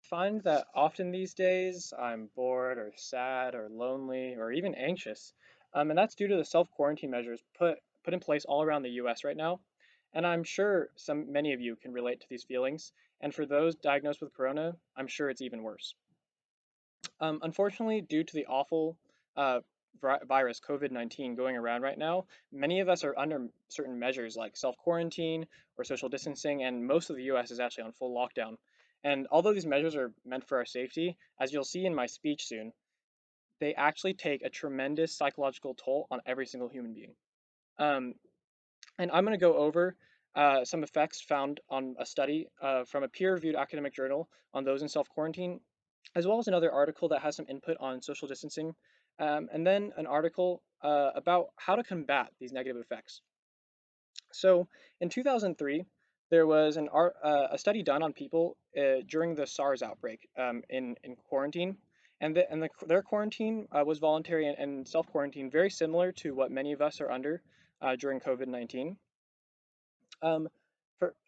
find that often these days I'm bored or sad or lonely or even anxious. And that's due to the self-quarantine measures put in place all around the US right now. And I'm sure many of you can relate to these feelings. And for those diagnosed with corona, I'm sure it's even worse. Unfortunately, due to the awful uh, virus COVID-19 going around right now, many of us are under certain measures like self-quarantine or social distancing, and most of the US is actually on full lockdown. And although these measures are meant for our safety, as you'll see in my speech soon, they actually take a tremendous psychological toll on every single human being. Um, and I'm going to go over some effects found on a study from a peer-reviewed academic journal on those in self-quarantine, as well as another article that has some input on social distancing, and then an article about how to combat these negative effects. So in 2003, there was a study done on people during the SARS outbreak in quarantine, and their quarantine was voluntary and self quarantine, very similar to what many of us are under during COVID-19. Um,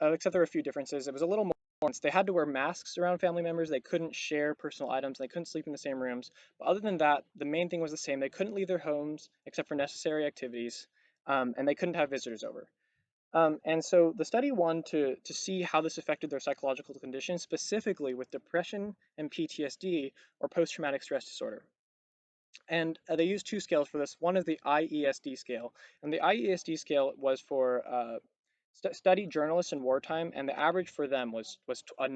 except there were a few differences. It was a little more. They had to wear masks around family members. They couldn't share personal items. They couldn't sleep in the same rooms. But other than that, the main thing was the same. They couldn't leave their homes except for necessary activities, and they couldn't have visitors over. And so the study wanted to see how this affected their psychological condition, specifically with depression and PTSD or post traumatic stress disorder. And they used two scales for this. One is the IESD scale, and the IESD scale was for study journalists in wartime, and the average for them was a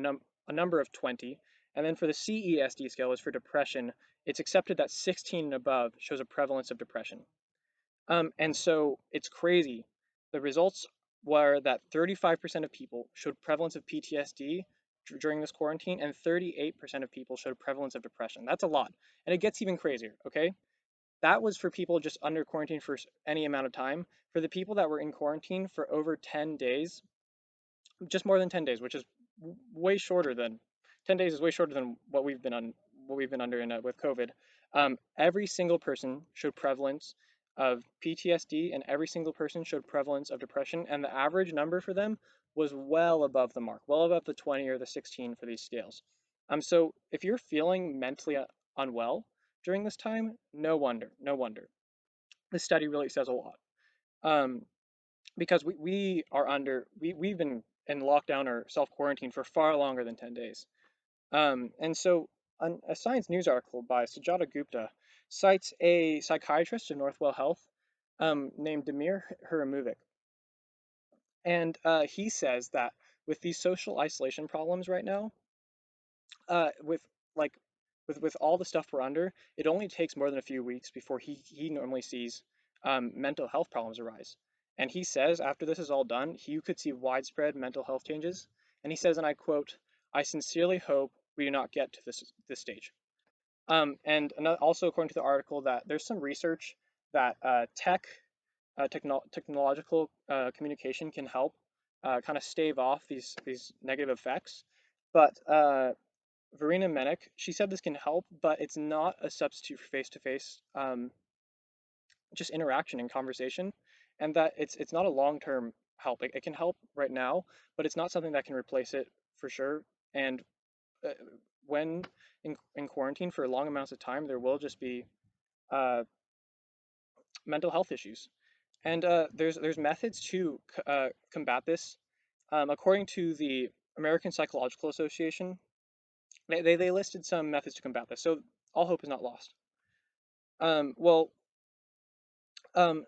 number of 20. And then for the CESD scale was for depression. It's accepted that 16 and above shows a prevalence of depression. And so it's crazy. The results were that 35% of people showed prevalence of PTSD during this quarantine, and 38% of people showed prevalence of depression. That's a lot. And it gets even crazier, okay? That was for people just under quarantine for any amount of time. For the people that were in quarantine for over 10 days, just more than 10 days, which is way shorter than 10 days is way shorter than what we've been under with COVID. Every single person showed prevalence of PTSD, and every single person showed prevalence of depression, and the average number for them was well above the mark, well above the 20 or the 16 for these scales. So if you're feeling mentally unwell during this time, no wonder, no wonder. This study really says a lot. Um, because we've been in lockdown or self quarantine for far longer than 10 days. And so a Science News article by Sujata Gupta cites a psychiatrist in Northwell Health named Damir Huramovic. And he says that with these social isolation problems right now, with like with all the stuff we're under, it only takes more than a few weeks before he normally sees mental health problems arise. And he says after this is all done, you could see widespread mental health changes. And he says, and I quote, "I sincerely hope we do not get to this stage." And also according to the article, that there's some research that technological communication can help kind of stave off these negative effects. But Verena Menick, she said this can help, but it's not a substitute for face-to-face just interaction and conversation, and that it's not a long-term help. It can help right now, but it's not something that can replace it for sure. And uh, when in quarantine for long amounts of time, there will just be uh, mental health issues. And there's methods to combat this. According to the American Psychological Association, they listed some methods to combat this. So all hope is not lost. Well,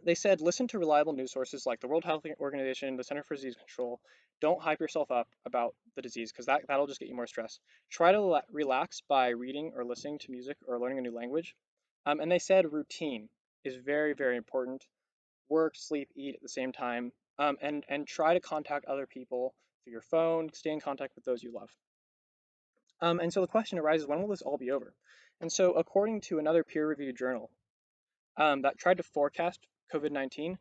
they said listen to reliable news sources like the World Health Organization, the Center for Disease Control. Don't hype yourself up about the disease because that'll just get you more stress. Try to relax by reading or listening to music or learning a new language. And they said routine is very, very important. Work, sleep, eat at the same time, and try to contact other people through your phone. Stay in contact with those you love. And so the question arises, when will this all be over? And so according to another peer-reviewed journal that tried to forecast COVID-19,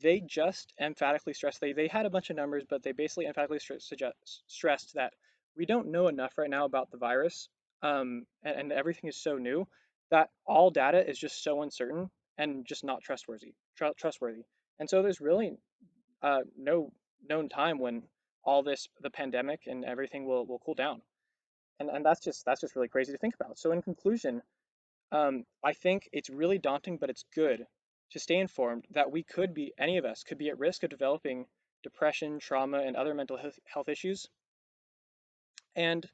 they just emphatically stressed, they had a bunch of numbers, but they basically emphatically stressed that we don't know enough right now about the virus, and everything is so new that all data is just so uncertain and just not trustworthy. And so there's really no known time when the pandemic and everything will cool down. And that's just really crazy to think about. So in conclusion, I think it's really daunting, but it's good to stay informed that any of us could be at risk of developing depression, trauma, and other mental health issues. And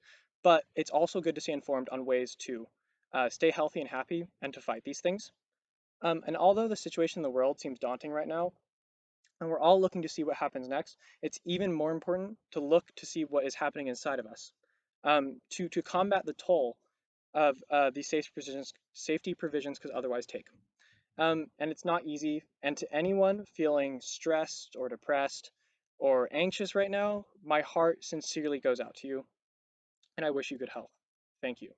but it's also good to stay informed on ways to stay healthy and happy and to fight these things. And although the situation in the world seems daunting right now, and we're all looking to see what happens next, it's even more important to look to see what is happening inside of us, to combat the toll of these safety provisions could otherwise take. And it's not easy. And to anyone feeling stressed or depressed or anxious right now, my heart sincerely goes out to you, and I wish you good health. Thank you.